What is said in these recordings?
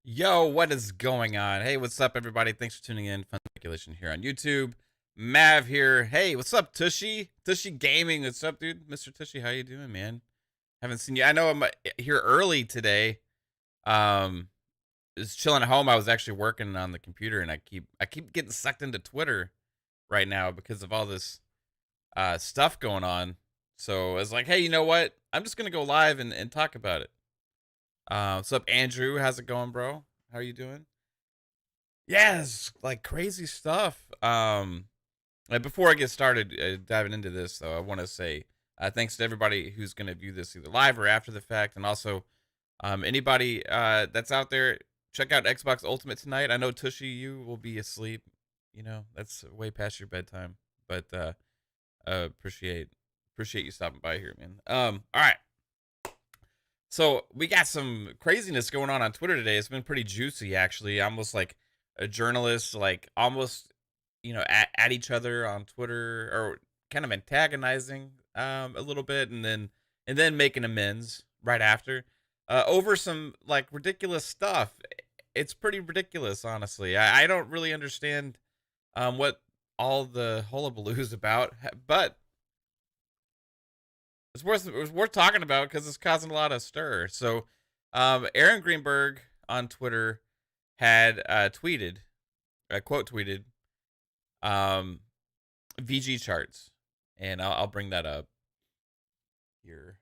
Yo, what is going on? Hey, what's up, everybody? Thanks for tuning in. Fun Speculation here on YouTube. Mav here. Hey, what's up, Tushy? Tushy Gaming. What's up, dude? Mr. Tushy, how you doing, man? Haven't seen you. I know I'm here early today. Just chilling at home. I was actually working on the computer, and I keep getting sucked into Twitter right now because of all this stuff going on. So I was like, hey, you know what? I'm just gonna go live and talk about it. What's up, Andrew? How's it going, bro? How are you doing? Yes, like crazy stuff. Before I get started diving into this, though, I want to say thanks to everybody who's going to view this either live or after the fact, and also anybody that's out there, check out Xbox Ultimate tonight. I know Tushy, you will be asleep. You know, that's way past your bedtime, but appreciate you stopping by here, man. All right. So we got some craziness going on Twitter today. It's been pretty juicy, actually. Almost like a journalist, like almost, at each other on Twitter, or kind of antagonizing a little bit, and then making amends right after over some like ridiculous stuff. It's pretty ridiculous, honestly. I don't really understand what all the hullabaloo is about, but it was worth talking about because it's causing a lot of stir. So, Aaron Greenberg on Twitter had quote tweeted, VGCHARTZ, and I'll bring that up here.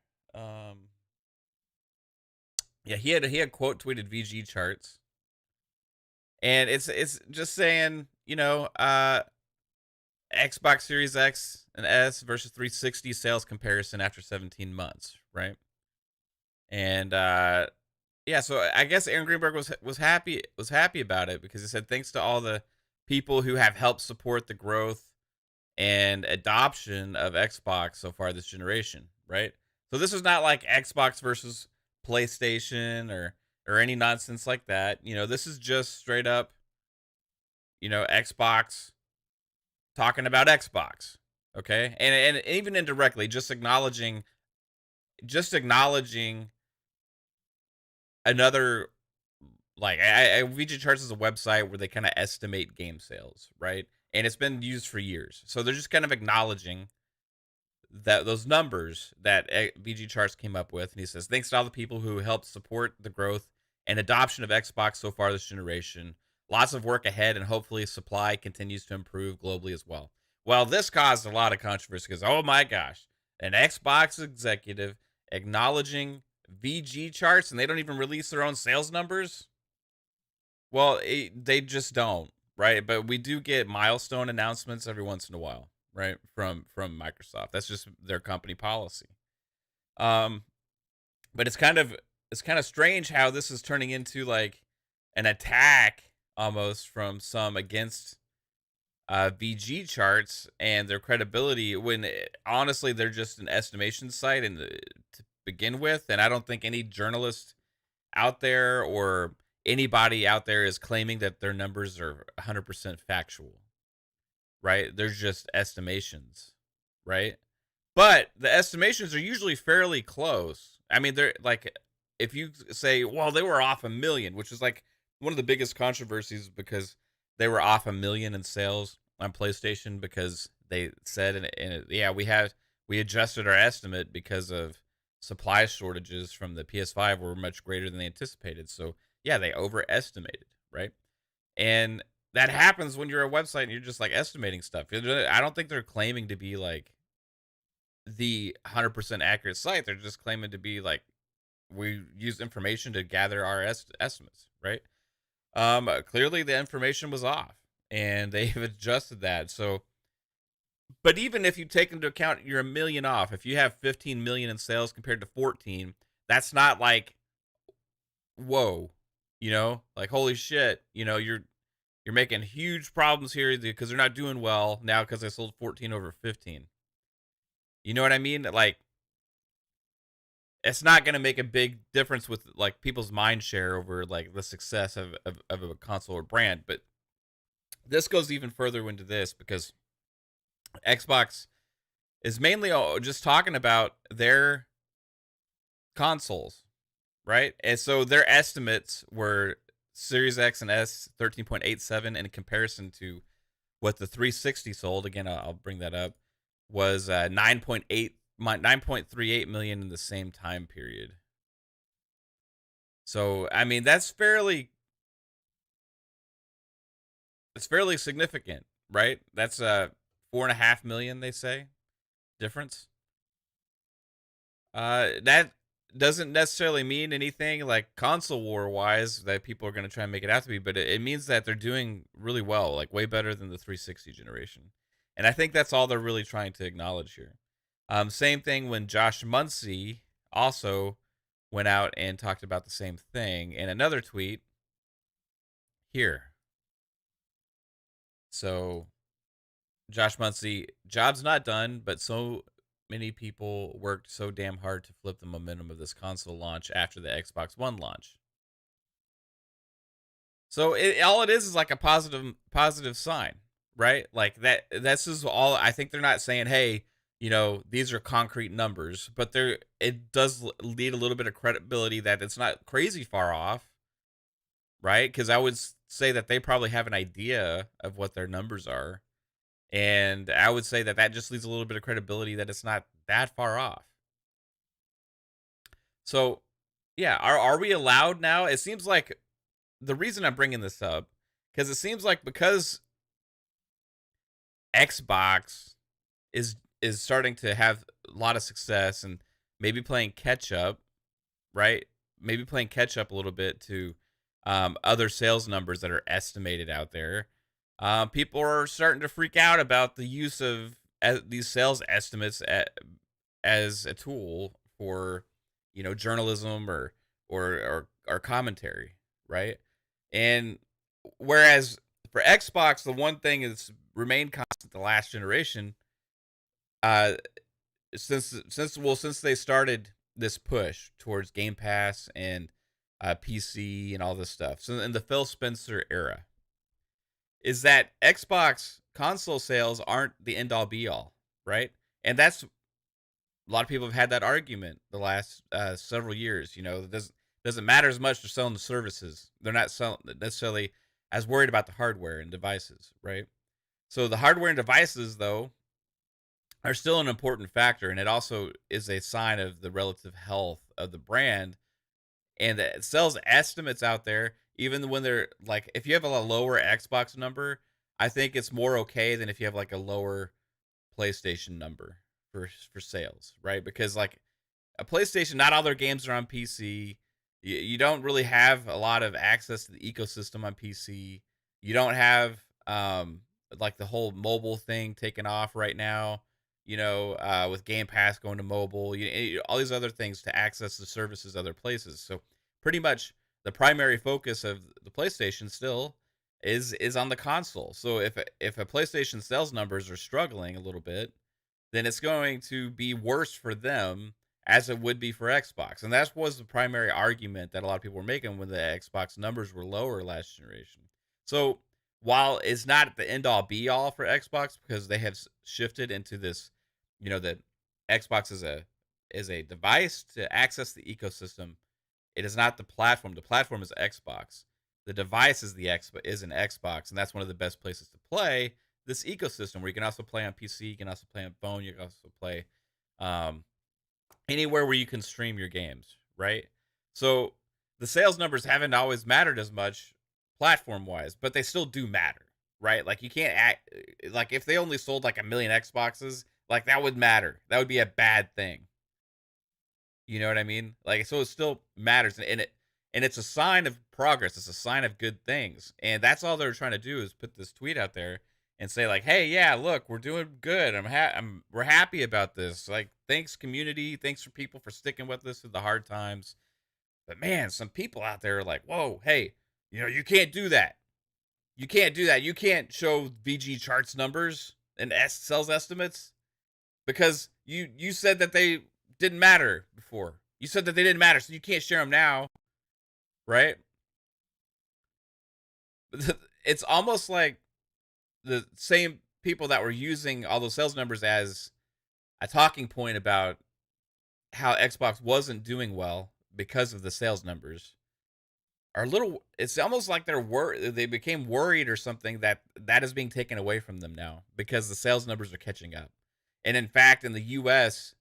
Yeah, he had quote tweeted VGCHARTZ, and it's just saying, Xbox Series X and S versus 360 sales comparison after 17 months, right? And yeah, so I guess Aaron Greenberg was happy about it because he said thanks to all the people who have helped support the growth and adoption of Xbox so far this generation, right? So this is not like Xbox versus PlayStation or any nonsense like that. This is just straight up, Xbox talking about Xbox, okay, and even indirectly, just acknowledging another, like, VGCHARTZ is a website where they kind of estimate game sales, right? And it's been used for years, so they're just kind of acknowledging that those numbers that VGCHARTZ came up with, and he says thanks to all the people who helped support the growth and adoption of Xbox so far this generation. Lots of work ahead, and hopefully supply continues to improve globally as well. Well, this caused a lot of controversy because, oh my gosh, an Xbox executive acknowledging VGCHARTZ, and they don't even release their own sales numbers? Well, they just don't, right? But we do get milestone announcements every once in a while, right? From Microsoft. That's just their company policy. But it's kind of strange how this is turning into like an attack almost from some against VGCHARTZ and their credibility when honestly they're just an estimation site and to begin with, and I don't think any journalist out there or anybody out there is claiming that their numbers are 100% factual, right? There's just estimations, right? But the estimations are usually fairly close. I mean, they're like, if you say, well, they were off 1 million, which is like one of the biggest controversies because they were off 1 million in sales on PlayStation because they said, yeah, we adjusted our estimate because of supply shortages from the PS5 were much greater than they anticipated. So yeah, they overestimated, right? And that happens when you're a website and you're just like estimating stuff. I don't think they're claiming to be like the 100% accurate site. They're just claiming to be like, we use information to gather our estimates, right? Clearly the information was off and they've adjusted that. So, but even if you take into account you're 1 million off, if you have 15 million in sales compared to 14, that's not like, whoa, like holy shit, you're making huge problems here because they're not doing well now because they sold 14 over 15. You know what I mean? Like, it's not going to make a big difference with like people's mind share over like the success of a console or brand. But this goes even further into this because Xbox is mainly just talking about their consoles, right? And so their estimates were Series X and S 13.87 in comparison to what the 360 sold. Again, I'll bring that up. Was 9.38 million in the same time period. So I mean it's fairly significant, right? That's 4.5 million, they say, difference. That doesn't necessarily mean anything like console war wise that people are going to try and make it out to be, but it means that they're doing really well, like way better than the 360 generation. And I think that's all they're really trying to acknowledge here. Same thing when Josh Muncy also went out and talked about the same thing in another tweet here. So Josh Muncy, job's not done, but so many people worked so damn hard to flip the momentum of this console launch after the Xbox One launch. So all it is like a positive sign, right? Like this is all. I think they're not saying, hey, these are concrete numbers, but it does lead a little bit of credibility that it's not crazy far off, right? Because I would say that they probably have an idea of what their numbers are. And I would say that just leaves a little bit of credibility that it's not that far off. So, yeah, are we allowed now? It seems like the reason I'm bringing this up, because it seems like because Xbox is starting to have a lot of success and maybe playing catch up, right? Maybe playing catch up a little bit to other sales numbers that are estimated out there. People are starting to freak out about the use of these sales estimates as a tool for, journalism or commentary, right? And whereas for Xbox, the one thing that's remained constant the last generation, since they started this push towards Game Pass and PC and all this stuff, so in the Phil Spencer era, is that Xbox console sales aren't the end all be all, right? And that's a lot of people have had that argument the last several years. It doesn't matter as much. They're selling the services. They're not necessarily as worried about the hardware and devices, right? So the hardware and devices, though, are still an important factor, and it also is a sign of the relative health of the brand. And it sells estimates out there, even when they're like, if you have a lower Xbox number, I think it's more okay than if you have like a lower PlayStation number for sales, right? Because like a PlayStation, not all their games are on PC. You don't really have a lot of access to the ecosystem on PC. You don't have like the whole mobile thing taken off right now. With Game Pass going to mobile, all these other things to access the services other places. So pretty much the primary focus of the PlayStation still is on the console. So if a PlayStation sales numbers are struggling a little bit, then it's going to be worse for them as it would be for Xbox. And that was the primary argument that a lot of people were making when the Xbox numbers were lower last generation. So while it's not the end all be all for Xbox because they have shifted into this, that Xbox is a device to access the ecosystem. It is not the platform. The platform is Xbox. The device is is an Xbox, and that's one of the best places to play this ecosystem where you can also play on PC, you can also play on phone, you can also play anywhere where you can stream your games, right? So the sales numbers haven't always mattered as much platform wise, but they still do matter, right? Like you can't act like if they only sold like 1 million Xboxes, like that would matter. That would be a bad thing. You know what I mean? Like so it still matters and it's a sign of progress. It's a sign of good things. And that's all they're trying to do is put this tweet out there and say like, "Hey, yeah, look, we're doing good. We're happy about this. Like, thanks community, thanks for people for sticking with us through the hard times." But man, some people out there are like, "Whoa, hey, you can't do that. You can't do that. You can't show VGCHARTZ numbers and sales estimates because you said that they didn't matter before. You said that they didn't matter, so you can't share them now, right?" It's almost like the same people that were using all those sales numbers as a talking point about how Xbox wasn't doing well because of the sales numbers are a little. It's almost like they became worried or something that is being taken away from them now because the sales numbers are catching up. And in fact, in the US,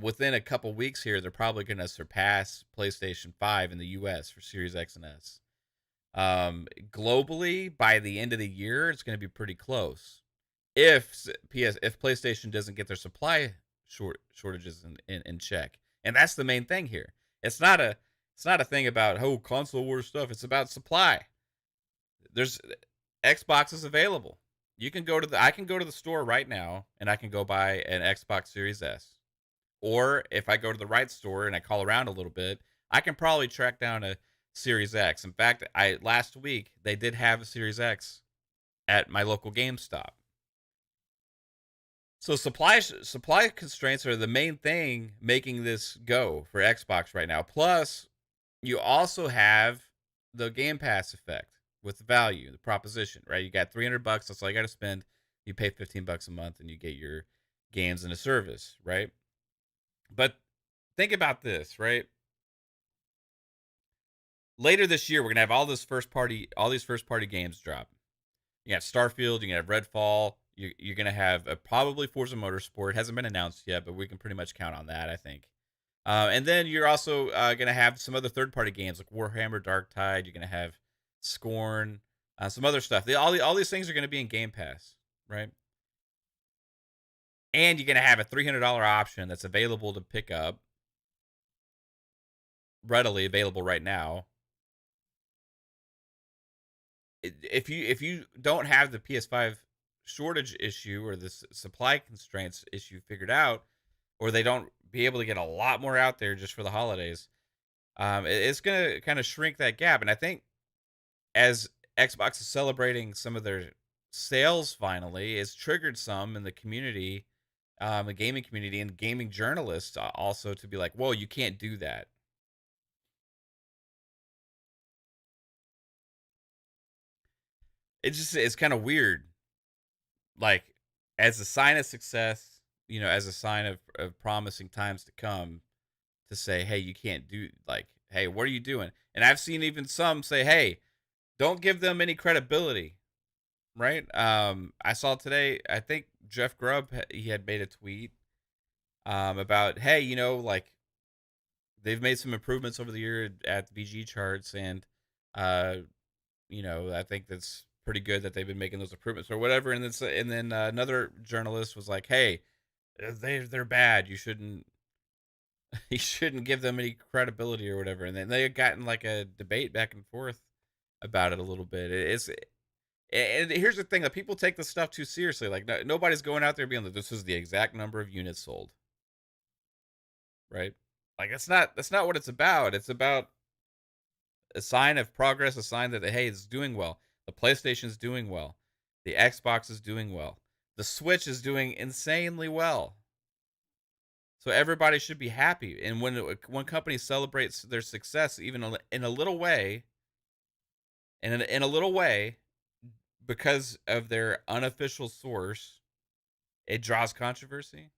within a couple weeks here, they're probably going to surpass PlayStation 5 in the US for Series X and S. Globally, by the end of the year, it's going to be pretty close. If PlayStation doesn't get their supply shortages in check, and that's the main thing here. It's not a thing about console war stuff. It's about supply. There's Xbox is available. I can go to the store right now and I can go buy an Xbox Series S. Or if I go to the right store and I call around a little bit, I can probably track down a Series X. In fact, last week they did have a Series X at my local GameStop. So supply constraints are the main thing making this go for Xbox right now. Plus, you also have the Game Pass effect with the value, the proposition, right? You got $300, that's all you got to spend. You pay $15 a month and you get your games and a service, right? But think about this, right? Later this year, we're gonna have all these first party games drop. You got Starfield, you have Redfall. You're gonna have probably Forza Motorsport. It hasn't been announced yet, but we can pretty much count on that, I think. And then you're also gonna have some other third-party games like Warhammer Dark Tide. You're gonna have Scorn, some other stuff. All these things are gonna be in Game Pass, right? And you're gonna have a $300 option that's available to pick up, readily available right now. If you don't have the PS5 shortage issue or the supply constraints issue figured out, or they don't be able to get a lot more out there just for the holidays, it's going to kind of shrink that gap. And I think as Xbox is celebrating some of their sales finally, it's triggered some in the community, the gaming community and gaming journalists also to be like, whoa, you can't do that. It's kind of weird. Like, as a sign of success, as a sign of promising times to come, to say, hey, you can't do, like, hey, what are you doing? And I've seen even some say, hey, don't give them any credibility, right? I saw today, I think Jeff Grubb, he had made a tweet about, hey, like, they've made some improvements over the year at VGCHARTZ, and I think that's pretty good that they've been making those improvements or whatever. And then another journalist was like, "Hey, they're bad. You shouldn't you shouldn't give them any credibility or whatever." And then they had gotten like a debate back and forth about it a little bit. And here's the thing: that people take this stuff too seriously. Like nobody's going out there being like, "This is the exact number of units sold," right? Like that's not what it's about. It's about a sign of progress, a sign that hey, it's doing well. The PlayStation's doing well. The Xbox is doing well. The Switch is doing insanely well. So everybody should be happy. And when company celebrates their success, even in a little way, and in a little way, because of their unofficial source, it draws controversy.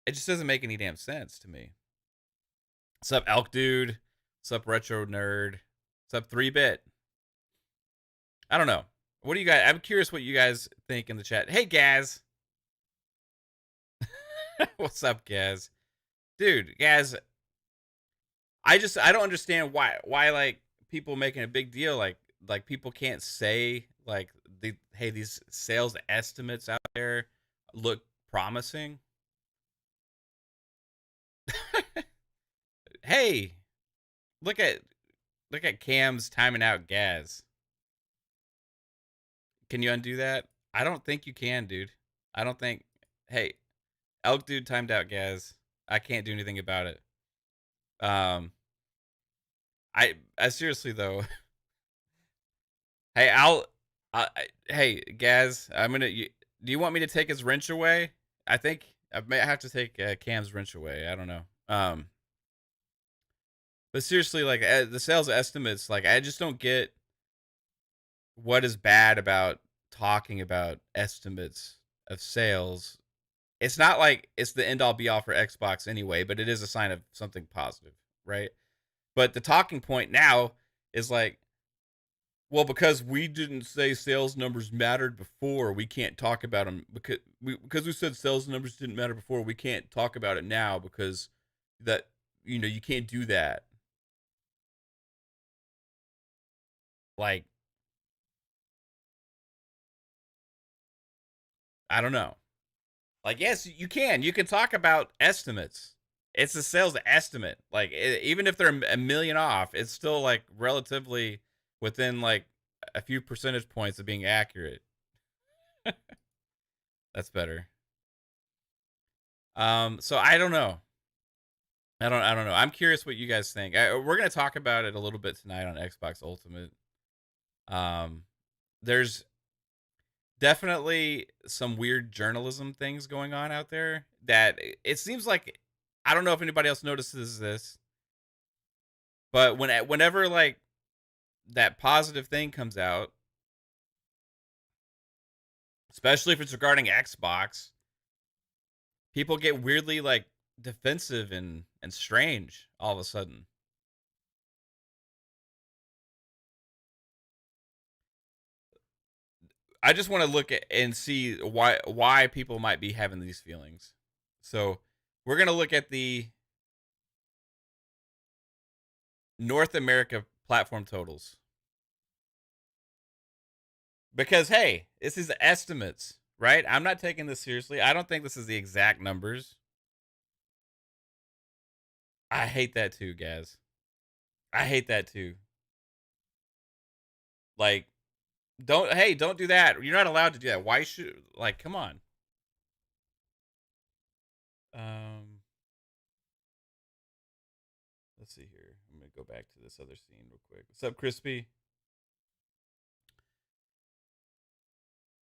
It just doesn't make any damn sense to me. What's up, Elkdood? What's up, Retro Nerd? What's up, 3-Bit? I don't know. What do you guys? I'm curious what you guys think in the chat. Hey, Gaz. What's up, Gaz? Dude, Gaz. I don't understand why like people making a big deal like people can't say like hey, these sales estimates out there look promising. Hey, look at Cam's timing out Gaz. Can you undo that? I don't think you can, dude. I don't think. Hey, Elkdood timed out Gaz. I can't do anything about it. I seriously though. Hey, hey, Gaz, I'm gonna. Do you want me to take his wrench away? I think I may have to take Cam's wrench away. I don't know. But seriously, like the sales estimates, like I just don't get what is bad about talking about estimates of sales. It's not like it's the end all be all for Xbox anyway, but it is a sign of something positive, right? But the talking point now is like, well, because we didn't say sales numbers mattered before, we can't talk about them because we said sales numbers didn't matter before, we can't talk about it now because that you can't do that. Like, I don't know. Like, yes, you can. You can talk about estimates. It's a sales estimate. Like, even if they're a million off, it's still like relatively within like a few percentage points of being accurate. That's better. So I don't know. I don't know. I'm curious what you guys think. We're gonna talk about it a little bit tonight on Xbox Ultimate. There's definitely some weird journalism things going on out there that it seems like, I don't know if anybody else notices this, but whenever like that positive thing comes out, especially if it's regarding Xbox, people get weirdly like defensive and strange all of a sudden. I just want to look at and see why people might be having these feelings. So we're gonna look at the North America platform totals. Because hey, this is estimates, right? I'm not taking this seriously. I don't think this is the exact numbers. I hate that too, Gaz. I hate that too. Like, don't do that. You're not allowed to do that. Why should, like, come on. Let's see here. I'm gonna go back to this other scene real quick. What's up, Crispy?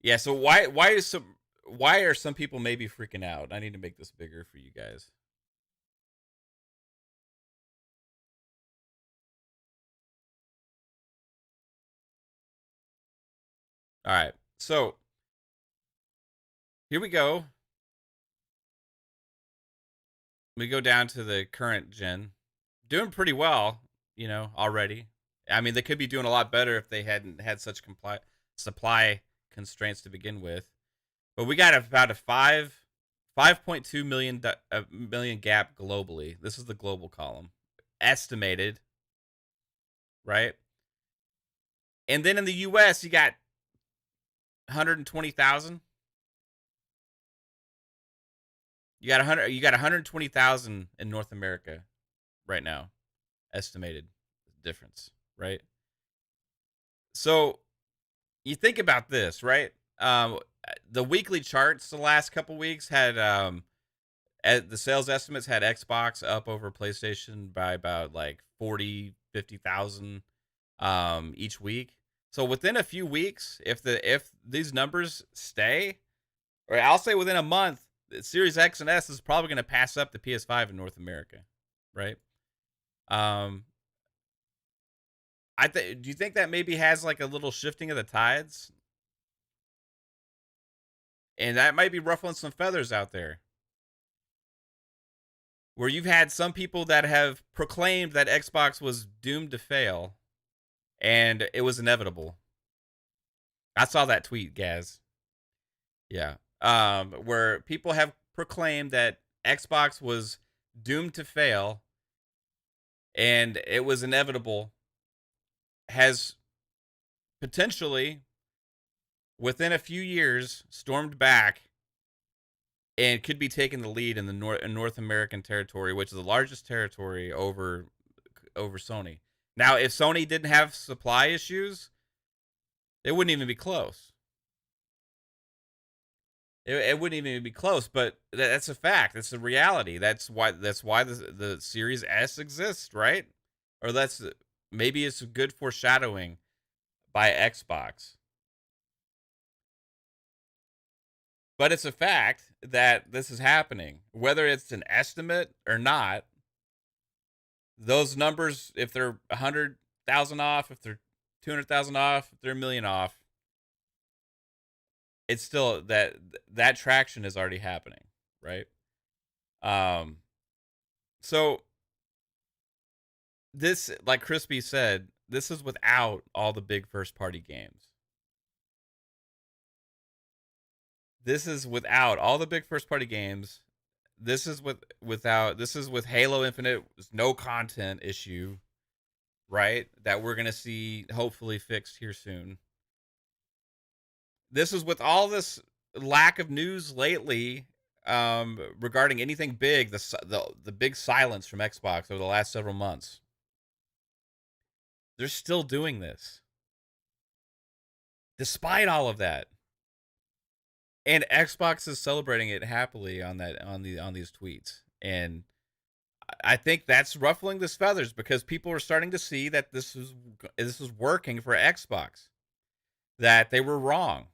Yeah, so why are some people maybe freaking out? I need to make this bigger for you guys. All right. So, here we go. We go down to the current gen. Doing pretty well, already. I mean, they could be doing a lot better if they hadn't had such supply constraints to begin with. But we got about a 5.2 million gap globally. This is the global column. Estimated, right? And then in the US, you got 120,000. You got 120,000 in North America right now. Estimated difference, right? So you think about this, right? The weekly charts the last couple weeks had the sales estimates had Xbox up over PlayStation by about like 40, 50,000. each week. So within a few weeks, if these numbers stay, or I'll say within a month, the Series X and S is probably going to pass up the PS5 in North America, right? Um, do you think that maybe has like a little shifting of the tides, and that might be ruffling some feathers out there, where you've had some people that have proclaimed that Xbox was doomed to fail, and it was inevitable. I saw that tweet, Gaz. Yeah. Where people have proclaimed that Xbox was doomed to fail and it was inevitable, has potentially, within a few years, stormed back and could be taking the lead in the North American territory, which is the largest territory over Sony. Now, if Sony didn't have supply issues, it wouldn't even be close. It wouldn't even be close, but that's a fact. That's a reality. That's why the Series S exists, right? Or maybe it's a good foreshadowing by Xbox. But it's a fact that this is happening. Whether it's an estimate or not, those numbers, if they're 100,000 off, if they're 200,000 off, if they're a million off, it's still that traction is already happening, right? So this, like Crispy said, this is without all the big first party games. This is without all the big first party games. This is with Halo Infinite, no content issue, right? That we're gonna see hopefully fixed here soon. This is with all this lack of news lately regarding anything big, the big silence from Xbox over the last several months. They're still doing this. Despite all of that. And Xbox is celebrating it happily on these tweets. And I think that's ruffling the feathers because people are starting to see that this is working for Xbox. That they were wrong.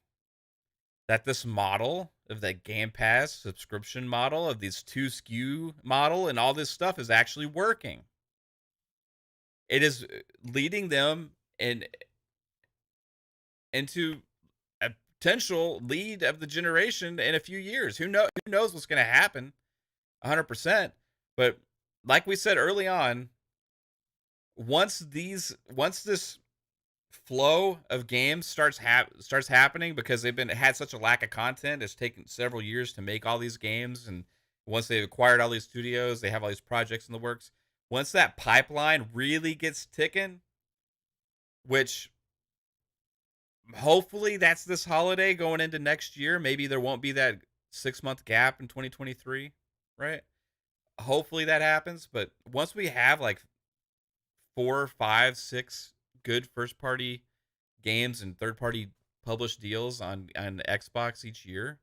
That this model of the Game Pass subscription model, of these 2 SKU model, and all this stuff is actually working. It is leading them into a potential lead of the generation in a few years. Who knows what's going to happen 100%. But like we said early on, once this flow of games starts happening, because they've had such a lack of content, it's taken several years to make all these games, and once they've acquired all these studios, they have all these projects in the works. Once that pipeline really gets ticking, which hopefully that's this holiday going into next year, maybe there won't be that 6-month gap in 2023, right? Hopefully that happens. But once we have like 4, 5, 6 good first party games and third party published deals on Xbox each year,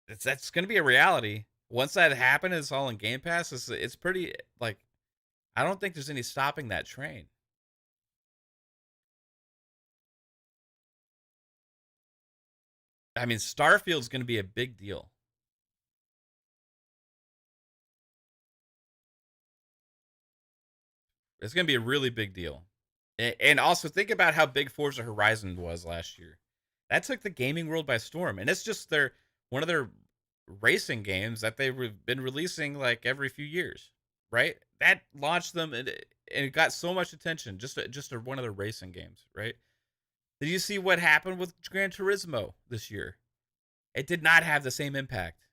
that's going to be a reality. Once that happens, it's all in Game Pass. It's pretty, like, I don't think there's any stopping that train. I mean, Starfield's going to be a big deal. It's going to be a really big deal. And also think about how big Forza Horizon was last year. That took the gaming world by storm. And it's just one of their racing games that they've been releasing like every few years, right? That launched them, and it got so much attention. Just one of their racing games, right? Did you see what happened with Gran Turismo this year? It did not have the same impact.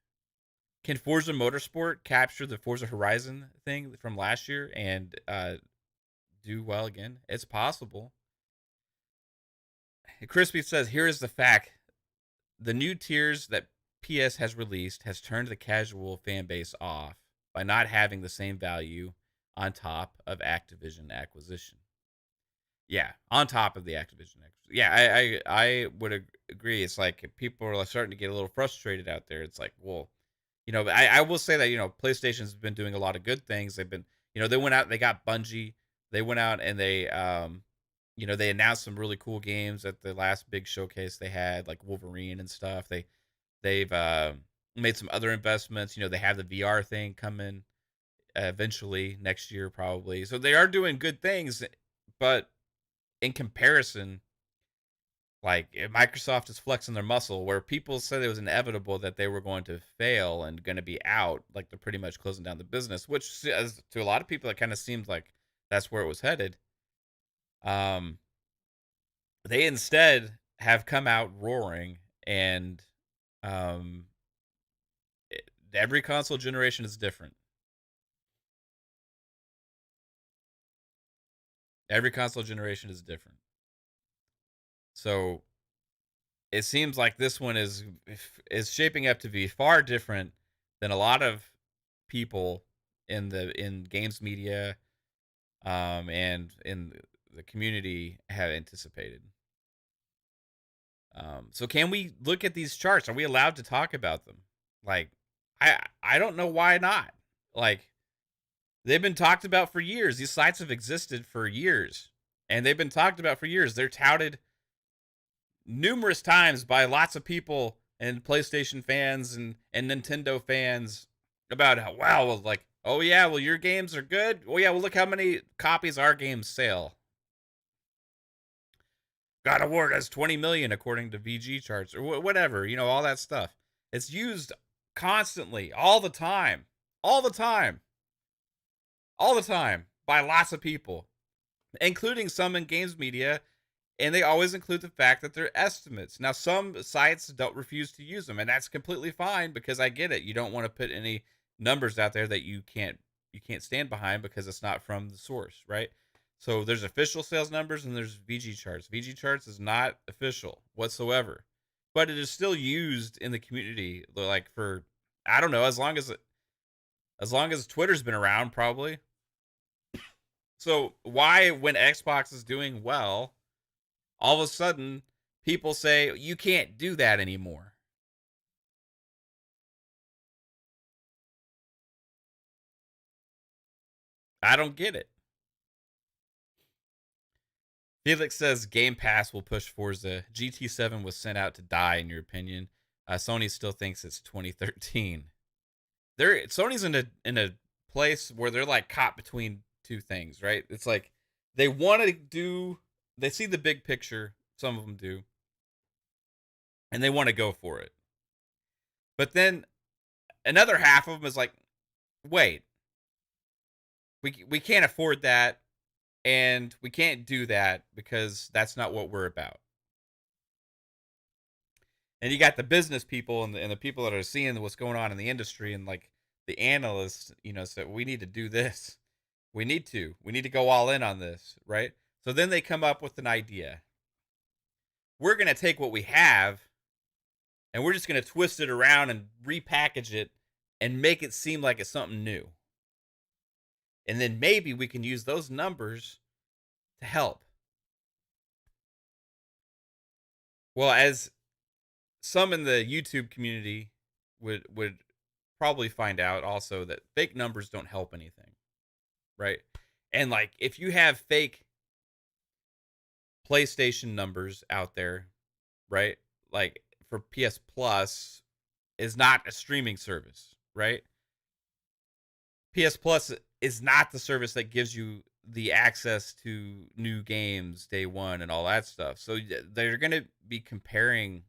Can Forza Motorsport capture the Forza Horizon thing from last year and do well again? It's possible. Crispy says, here is the fact. The new tiers that PS has released has turned the casual fan base off by not having the same value on top of Activision acquisition. Yeah, on top of the Activision. Yeah, I would agree. It's like people are starting to get a little frustrated out there. It's like, well, I will say that, PlayStation's been doing a lot of good things. They've been, they went out, they got Bungie They went out and they they announced some really cool games at the last big showcase they had, like Wolverine and stuff. They've made some other investments. They have the VR thing coming eventually next year probably. So they are doing good things, but in comparison, like Microsoft is flexing their muscle where people said it was inevitable that they were going to fail and going to be out, like they're pretty much closing down the business, which as to a lot of people it kind of seemed like that's where it was headed. They instead have come out roaring, and every console generation is different. Every console generation is different. So it seems like this one is shaping up to be far different than a lot of people in games media and in the community have anticipated. So can we look at these charts? Are we allowed to talk about them? Like, I don't know why not. Like, they've been talked about for years. These sites have existed for years, and they've been talked about for years. They're touted numerous times by lots of people and PlayStation fans and Nintendo fans about how, wow, well, like, oh yeah, well, your games are good. Oh yeah, well, look how many copies our games sell. God of War has 20 million according to VGCHARTZ or whatever, all that stuff. It's used constantly, all the time, all the time, all the time by lots of people, including some in games media, and they always include the fact that they're estimates. Now, some sites don't refuse to use them, and that's completely fine because I get it. You don't want to put any numbers out there that you can't stand behind because it's not from the source, right? So there's official sales numbers and there's VGCHARTZ. VGCHARTZ is not official whatsoever, but it is still used in the community, like for, I don't know, as long as Twitter's been around, probably. So why, when Xbox is doing well, all of a sudden people say you can't do that anymore? I don't get it. Felix says Game Pass will push Forza. GT7 was sent out to die, in your opinion. Sony still thinks it's 2013. Sony's in a place where they're like caught between two things, right? It's like they want to do, they see the big picture, some of them do, and they want to go for it. But then another half of them is like, wait, we can't afford that, and we can't do that because that's not what we're about. And you got the business people and the people that are seeing what's going on in the industry, and like the analysts, so we need to do this. We need to go all in on this, right? So then they come up with an idea. We're going to take what we have and we're just going to twist it around and repackage it and make it seem like it's something new. And then maybe we can use those numbers to help. Well, as some in the YouTube community would probably find out also, that fake numbers don't help anything, right? And like, if you have fake PlayStation numbers out there, right? Like for PS Plus is not a streaming service, right? PS Plus is not the service that gives you the access to new games day one and all that stuff. So they're going to be comparing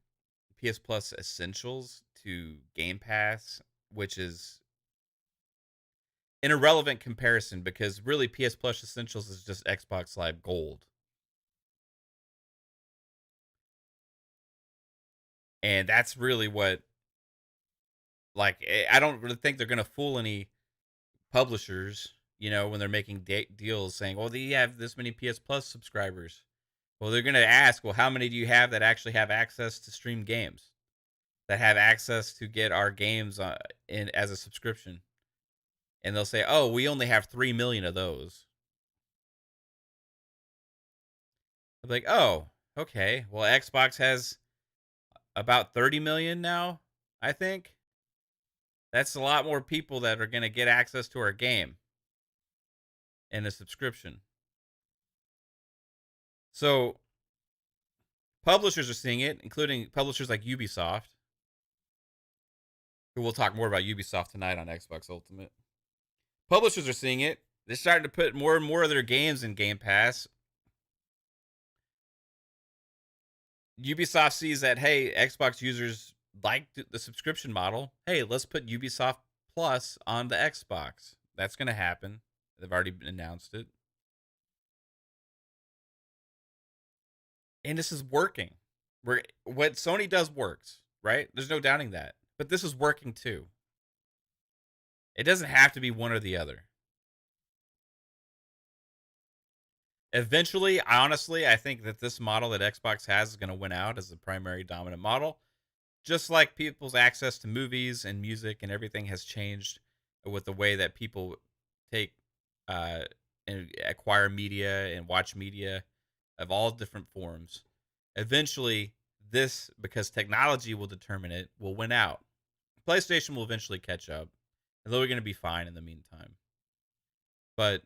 PS Plus Essentials to Game Pass, which is an irrelevant comparison because really PS Plus Essentials is just Xbox Live Gold. And that's really what, like, I don't really think they're going to fool any publishers, when they're making deals saying, well, do you have this many PS Plus subscribers? Well, they're going to ask, well, how many do you have that actually have access to stream games, that have access to get our games in as a subscription? And they'll say, oh, we only have 3 million of those. I'm like, oh, okay. Well, Xbox has about 30 million now, I think. That's a lot more people that are going to get access to our game in a subscription. So publishers are seeing it, including publishers like Ubisoft, who we'll talk more about Ubisoft tonight on Xbox Ultimate. Publishers are seeing it. They're starting to put more and more of their games in Game Pass. Ubisoft sees that, hey, Xbox users like the subscription model. Hey, let's put Ubisoft Plus on the Xbox. That's going to happen. They've already announced it. And this is working. What Sony does works, right? There's no doubting that. But this is working too. It doesn't have to be one or the other. Eventually, honestly, I think that this model that Xbox has is going to win out as the primary dominant model. Just like people's access to movies and music and everything has changed with the way that people take and acquire media and watch media of all different forms. Eventually, this, because technology will determine it, will win out. PlayStation will eventually catch up, although we're going to be fine in the meantime. But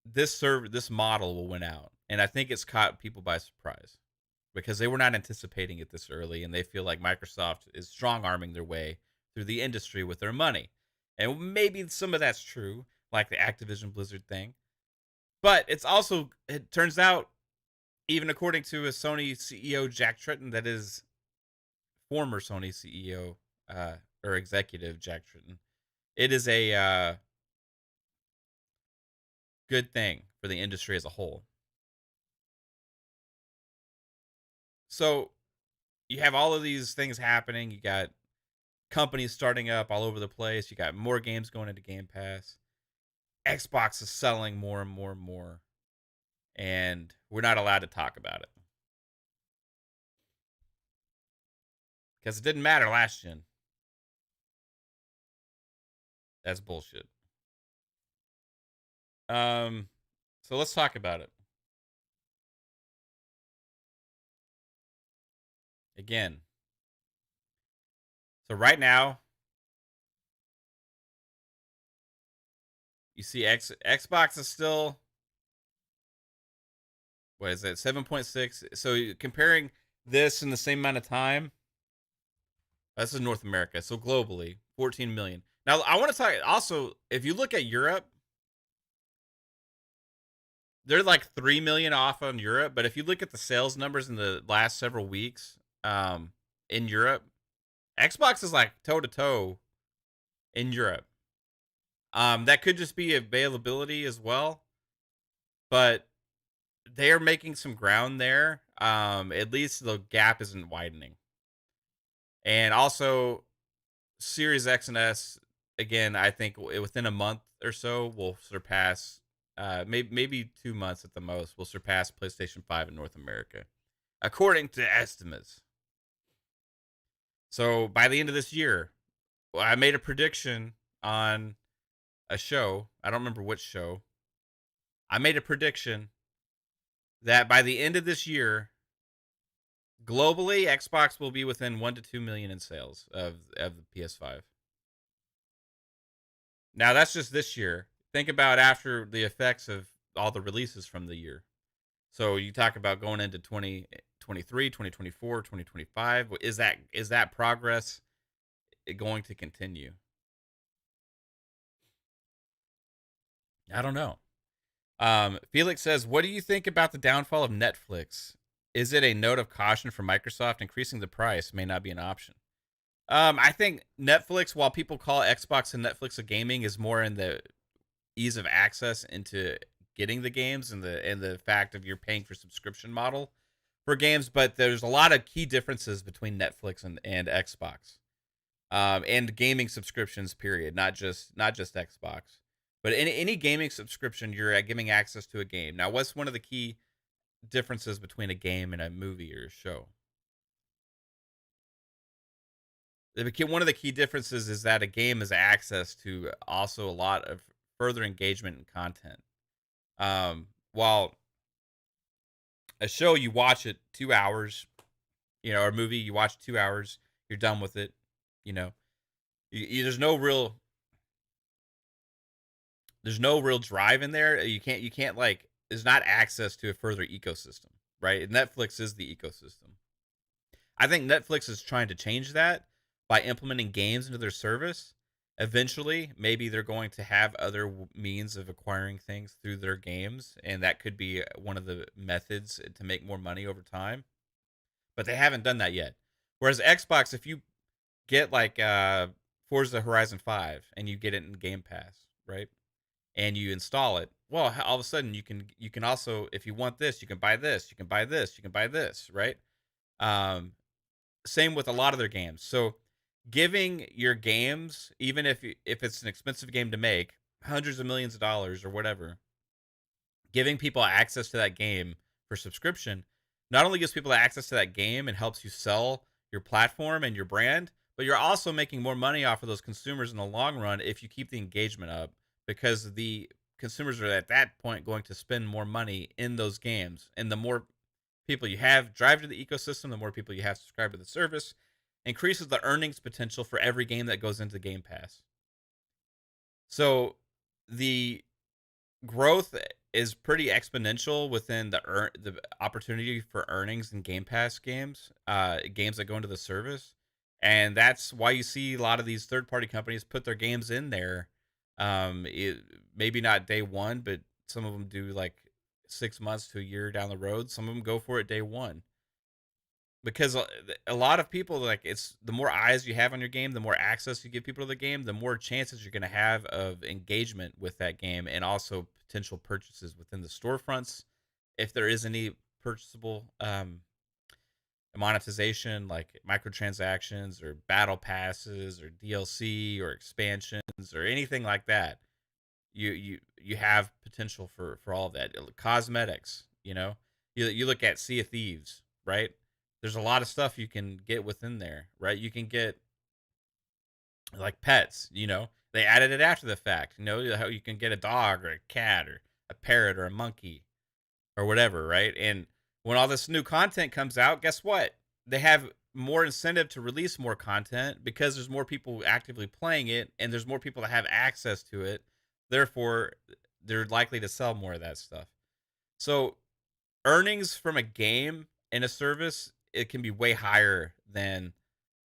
this model will win out, and I think it's caught people by surprise because they were not anticipating it this early, and they feel like Microsoft is strong-arming their way through the industry with their money. And maybe some of that's true, like the Activision Blizzard thing. But it's also, it turns out, even according to a Sony CEO, Jack Tretton, that is former Sony CEO or executive Jack Tretton, it is a good thing for the industry as a whole. So you have all of these things happening. You got companies starting up all over the place. You got more games going into Game Pass. Xbox is selling more and more and more. And we're not allowed to talk about it. Because it didn't matter last gen. That's bullshit. So let's talk about it. Again. So right now, you see Xbox is still, what is it, 7.6? So comparing this in the same amount of time, this is North America. So globally, 14 million. Now, I want to talk also, if you look at Europe, they're like 3 million off on Europe. But if you look at the sales numbers in the last several weeks in Europe, Xbox is like toe to toe in Europe. That could just be availability as well, but they are making some ground there. At least the gap isn't widening. And also, Series X and S, again, I think within a month or so will surpass, maybe 2 months at the most, will surpass PlayStation 5 in North America, according to estimates. So by the end of this year, I made a prediction on a show. I don't remember which show. I made a prediction that by the end of this year, globally, Xbox will be within 1 to 2 million in sales of the PS5. Now, that's just this year. Think about after the effects of all the releases from the year. So you talk about going into 2023, 2024, 2025. Is that progress going to continue? I don't know. Felix says, what do you think about the downfall of Netflix? Is it a note of caution for Microsoft? Increasing the price may not be an option. I think Netflix, while people call Xbox and Netflix a gaming, is more in the ease of access into getting the games and the fact of you're paying for subscription model for games. But there's a lot of key differences between Netflix and Xbox, and gaming subscriptions. Period. Not just Xbox, but any gaming subscription, you're giving access to a game. Now, what's one of the key differences between a game and a movie or a show? One of the key differences is that a game has access to also a lot of further engagement and content. While a show, you watch it 2 hours, or a movie, you watch 2 hours, you're done with it. There's no real drive in there. You can't like, there's not access to a further ecosystem. right? Netflix is the ecosystem. I think Netflix is trying to change that by implementing games into their service. Eventually, maybe they're going to have other means of acquiring things through their games, and that could be one of the methods to make more money over time. But they haven't done that yet. Whereas Xbox, if you get like Forza Horizon 5 and you get it in Game Pass, right? And you install it, well, all of a sudden you can also, if you want this, you can buy this, you can buy this, you can buy this, right? Um, Same with a lot of their games. So giving your games, even if it's an expensive game to make, hundreds of millions of dollars or whatever, giving people access to that game for subscription not only gives people access to that game and helps you sell your platform and your brand, but you're also making more money off of those consumers in the long run if you keep the engagement up, because the consumers are at that point going to spend more money in those games. And the more people you have drive to the ecosystem, the more people you have subscribe to the service, increases the earnings potential for every game that goes into Game Pass. So the growth is pretty exponential within the opportunity for earnings in Game Pass games, games that go into the service, and that's why you see a lot of these third party companies put their games in there. Maybe not day one, but some of them do like 6 months to a year down the road. Some of them go for it day one, because a lot of people, like, it's the more eyes you have on your game, the more access you give people to the game, the more chances you're going to have of engagement with that game, and also potential purchases within the storefronts if there is any purchasable monetization, like microtransactions or battle passes or DLC or expansions or anything like that. You have potential for all of that. Cosmetics, you look at Sea of Thieves, right? There's a lot of stuff you can get within there, right? You can get like pets, they added it after the fact, how you can get a dog or a cat or a parrot or a monkey or whatever, right? And when all this new content comes out, guess what? They have more incentive to release more content because there's more people actively playing it and there's more people that have access to it. Therefore, they're likely to sell more of that stuff. So, earnings from a game in a service, it can be way higher than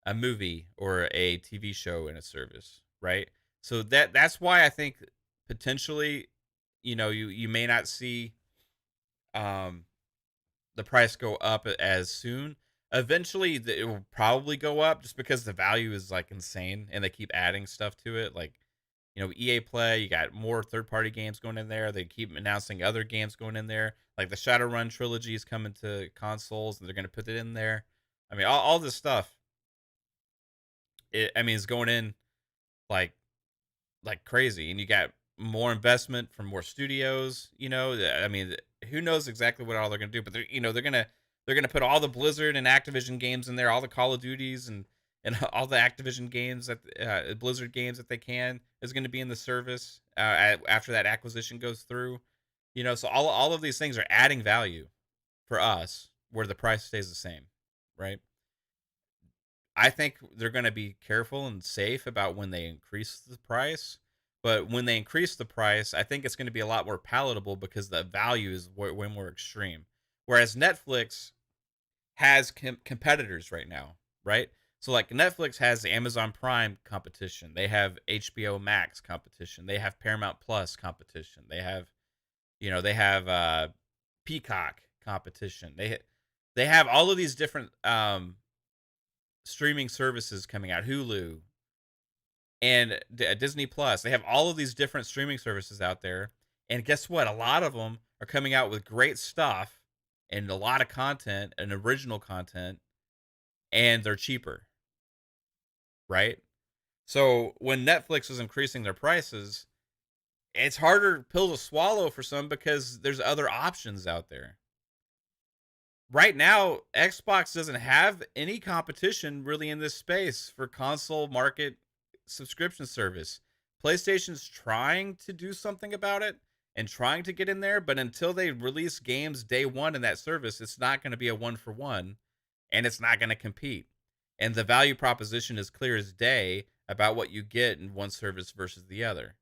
a movie or a TV show in a service, right? So that's why I think potentially, you may not see um the price go up as soon. Eventually, it will probably go up just because the value is like insane, and they keep adding stuff to it. Like, EA Play, you got more third party games going in there. They keep announcing other games going in there. Like the Shadowrun trilogy is coming to consoles, and they're going to put it in there. I mean, all this stuff. It's going in like crazy, and you got more investment from more studios. I mean, who knows exactly what all they're gonna do, but they're gonna put all the Blizzard and Activision games in there, all the Call of Duties and all the Activision games that Blizzard games that they can is going to be in the service after that acquisition goes through. So all of these things are adding value for us, where the price stays the same, right? I think they're going to be careful and safe about when they increase the price. But when they increase the price, I think it's going to be a lot more palatable because the value is way more extreme. Whereas Netflix has competitors right now, right? So like Netflix has the Amazon Prime competition. They have HBO Max competition. They have Paramount Plus competition. They have Peacock competition. They have all of these different streaming services coming out, Hulu and Disney Plus. They have all of these different streaming services out there. And guess what? A lot of them are coming out with great stuff and a lot of content and original content, and they're cheaper, right? So when Netflix is increasing their prices, it's harder pill to swallow for some because there's other options out there. Right now, Xbox doesn't have any competition really in this space for console market subscription service. PlayStation's trying to do something about it and trying to get in there, but until they release games day one in that service, it's not going to be a one for one, and it's not going to compete. And the value proposition is clear as day about what you get in one service versus the other.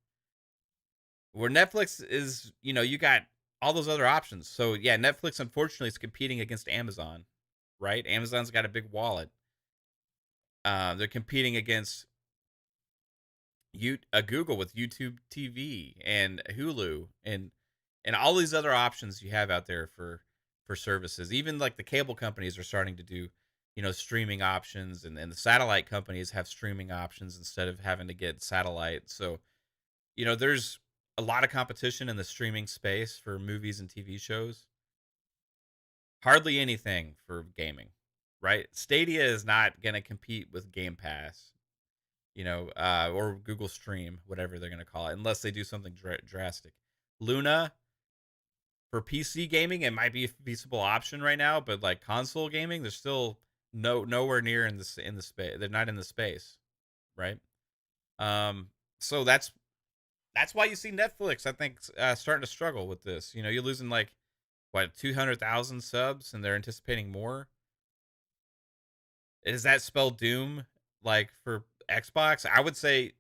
Where Netflix is, you got all those other options. So yeah, Netflix unfortunately is competing against Amazon, right? Amazon's got a big wallet. They're competing against Google with YouTube TV and Hulu and all these other options you have out there for services. Even like the cable companies are starting to do, streaming options, and the satellite companies have streaming options instead of having to get satellite. So, there's a lot of competition in the streaming space for movies and TV shows. Hardly anything for gaming, right? Stadia is not going to compete with Game Pass, or Google Stream, whatever they're going to call it, unless they do something drastic. Luna for PC gaming, it might be a feasible option right now, but like console gaming, they're still nowhere near in the space. They're not in the space, right? So that's why you see Netflix, I think, starting to struggle with this. You're losing like what 200,000 subs, and they're anticipating more. Does that spell doom like for Xbox? I would say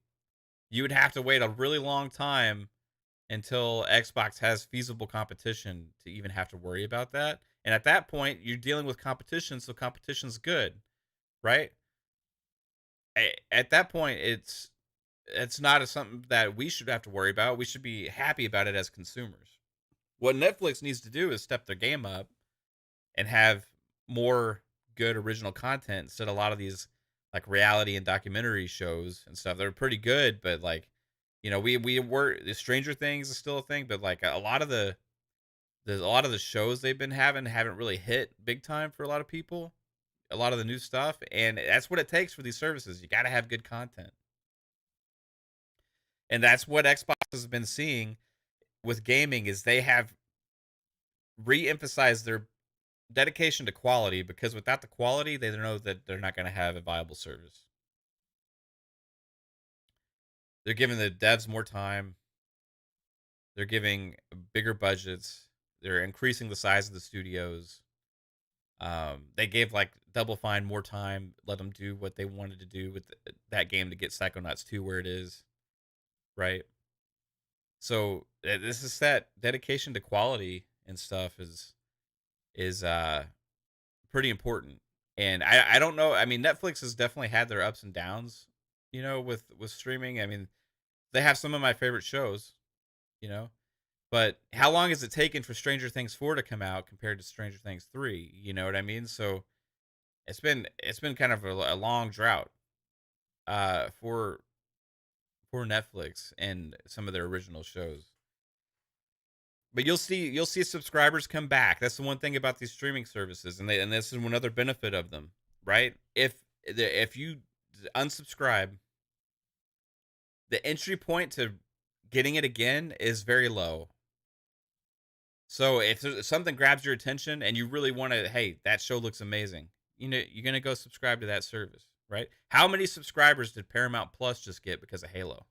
you would have to wait a really long time until Xbox has feasible competition to even have to worry about that. And at that point, you're dealing with competition, so competition's good, right? At that point, it's not something that we should have to worry about. We should be happy about it as consumers. What Netflix needs to do is step their game up and have more good original content instead of a lot of these like reality and documentary shows and stuff. They're pretty good, but like, we were the Stranger Things is still a thing, but like a lot of the shows they've been having haven't really hit big time for a lot of people. A lot of the new stuff, and that's what it takes for these services. You got to have good content, and that's what Xbox has been seeing with gaming is they have re-emphasized their dedication to quality, because without the quality, they know that they're not going to have a viable service. They're giving the devs more time. They're giving bigger budgets. They're increasing the size of the studios. They gave like Double Fine more time, let them do what they wanted to do with that game to get Psychonauts 2 where it is, right? So this is that dedication to quality and stuff is pretty important. And I don't know. I mean, Netflix has definitely had their ups and downs, with streaming. I mean, they have some of my favorite shows, you know. But how long has it taken for Stranger Things 4 to come out compared to Stranger Things 3? You know what I mean? So it's been kind of a long drought for Netflix and some of their original shows. But you'll see subscribers come back. That's the one thing about these streaming services, and this is another benefit of them, right? If you unsubscribe, the entry point to getting it again is very low. So if something grabs your attention and you really want to, hey, that show looks amazing, you're gonna go subscribe to that service, right? How many subscribers did Paramount Plus just get because of Halo?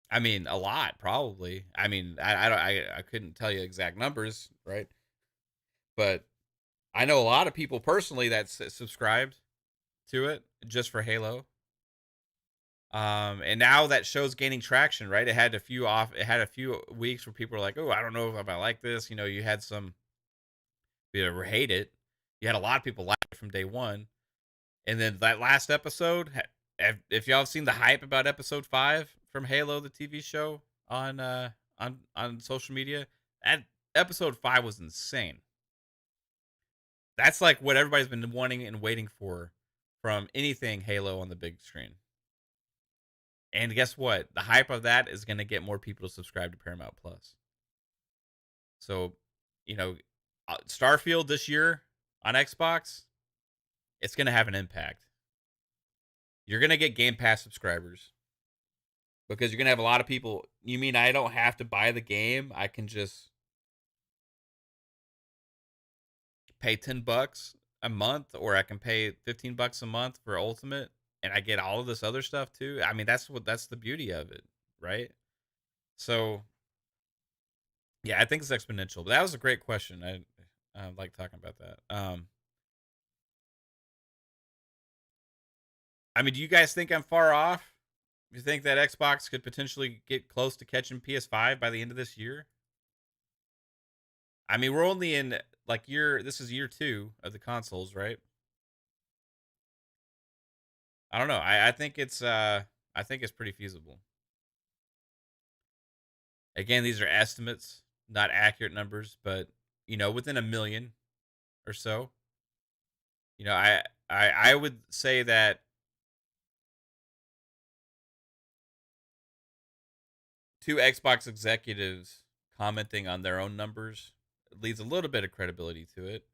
I mean, a lot, probably. I mean, I couldn't tell you exact numbers, right? But I know a lot of people personally that subscribed to it just for Halo. And now that show's gaining traction, right? It had a few off. It had a few weeks where people were like, "Oh, I don't know if I like this." You had some people hate it. You had a lot of people like it from day one, and then that last episode. If y'all have seen the hype about episode 5 from Halo, the TV show on social media, that episode 5 was insane. That's like what everybody's been wanting and waiting for from anything Halo on the big screen. And guess what? The hype of that is going to get more people to subscribe to Paramount Plus. So, you know, Starfield this year on Xbox, it's going to have an impact. You're going to get Game Pass subscribers because you're going to have a lot of people. You mean I don't have to buy the game? I can just pay $10 a month, or I can pay $15 a month for Ultimate, and I get all of this other stuff too. I mean, that's the beauty of it, right? So, yeah, I think it's exponential. But that was a great question. I like talking about that. I mean, do you guys think I'm far off? Do you think that Xbox could potentially get close to catching PS5 by the end of this year? I mean, we're only in like this is year 2 of the consoles, right? I don't know. I think I think it's pretty feasible. Again, these are estimates, not accurate numbers, but within a million or so. I would say that two Xbox executives commenting on their own numbers leads a little bit of credibility to it.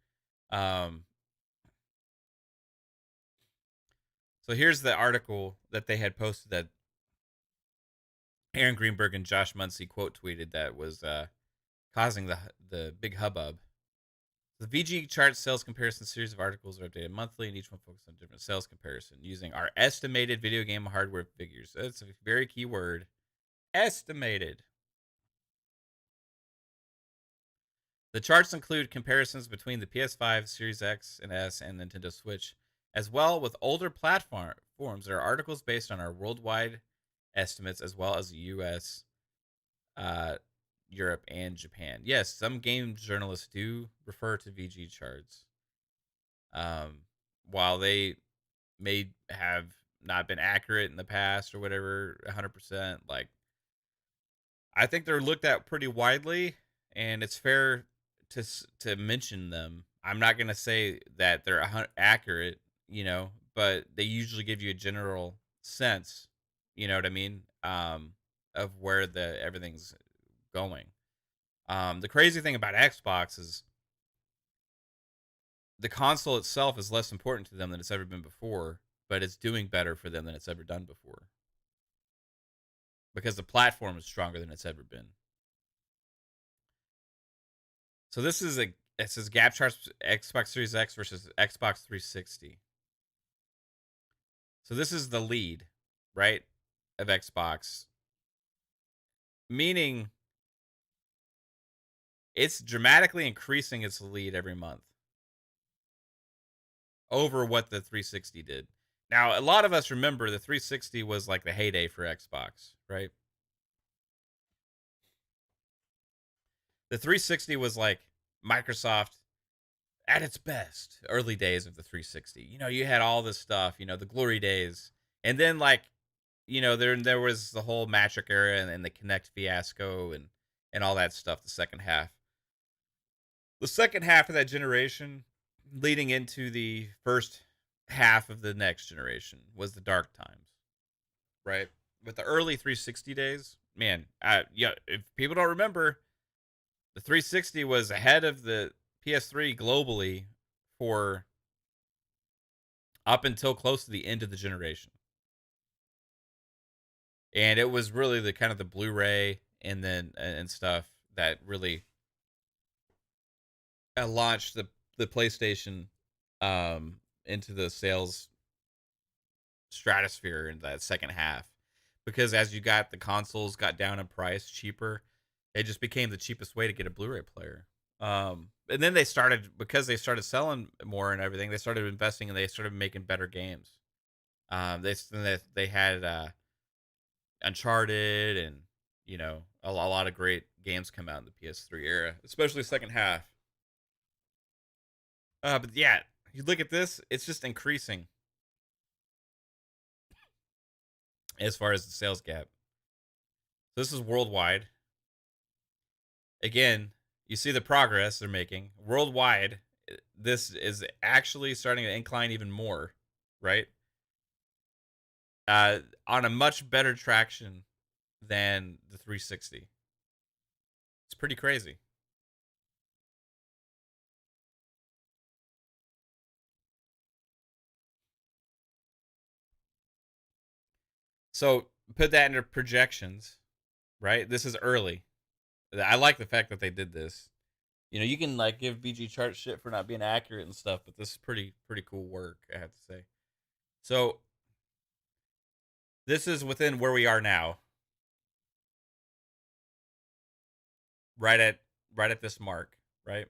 So here's the article that they had posted that Aaron Greenberg and Josh Muncy quote tweeted that was causing the big hubbub. The VGCHARTZ sales comparison series of articles are updated monthly, and each one focuses on different sales comparison using our estimated video game hardware figures. That's a very key word. Estimated. The charts include comparisons between the PS5, Series X and S, and Nintendo Switch, as well with older platforms. There are articles based on our worldwide estimates, as well as the US, Europe, and Japan. Yes, some game journalists do refer to VGCHARTZ. While they may have not been accurate in the past or whatever, 100%, like, I think they're looked at pretty widely, and it's fair to mention them. I'm not going to say that they're accurate, but they usually give you a general sense, you know what I mean, of where everything's going. The crazy thing about Xbox is the console itself is less important to them than it's ever been before, but it's doing better for them than it's ever done before because the platform is stronger than it's ever been. So it says gap charts Xbox Series X versus Xbox 360. So this is the lead, right, of Xbox, meaning it's dramatically increasing its lead every month over what the 360 did. Now, a lot of us remember the 360 was like the heyday for Xbox, right? The 360 was like Microsoft at its best, early days of the 360. You had all this stuff, the glory days. And then there was the whole Magic era and the Kinect fiasco and all that stuff, the second half. The second half of that generation leading into the first half of the next generation was the dark times, right? With the early 360 days, man, if people don't remember, the 360 was ahead of the PS3 globally for up until close to the end of the generation. And it was really the kind of the Blu-ray and stuff that really launched the PlayStation into the sales stratosphere in that second half. Because as the consoles got down in price, cheaper, it just became the cheapest way to get a Blu-ray player. And then because they started selling more and everything, they started investing and they started making better games. They had Uncharted and a lot of great games come out in the PS3 era, especially second half. But yeah, you look at this, it's just increasing as far as the sales gap. So this is worldwide. Again, you see the progress they're making worldwide. This is actually starting to incline even more, right? On a much better traction than the 360. It's pretty crazy. So put that into projections, right? This is early. I like the fact that they did this. You can like give VGCHARTZ shit for not being accurate and stuff, but this is pretty cool work, I have to say. So this is within where we are now. Right at this mark, right?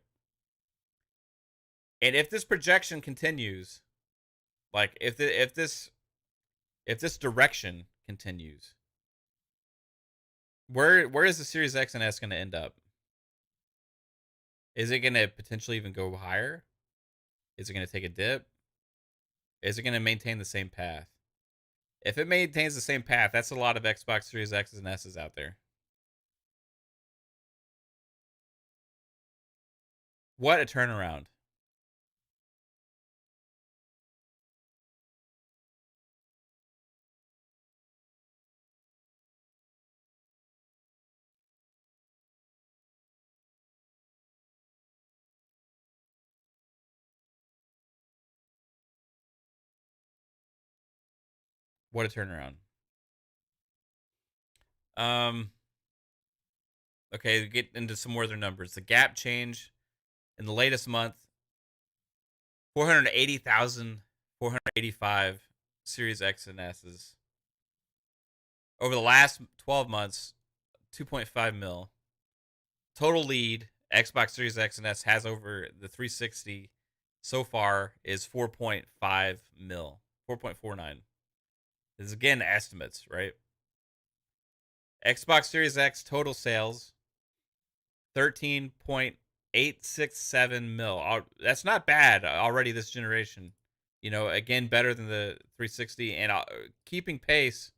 And if this projection continues, like if this if this direction continues, where is the Series X and S going to end up? Is it going to potentially even go higher? Is it going to take a dip? Is it going to maintain the same path? If it maintains the same path, that's a lot of Xbox Series X's and S's out there. What a turnaround. What a turnaround. Okay, get into some more of their numbers. The gap change in the latest month, 480,485 Series X and S's. Over the last 12 months, 2.5 mil. Total lead, Xbox Series X and S has over the 360 so far is 4.5 mil. 4.49. This is again estimates, right? Xbox Series X total sales, 13.867 mil. That's not bad already this generation. You know, again, better than the 360 and keeping pace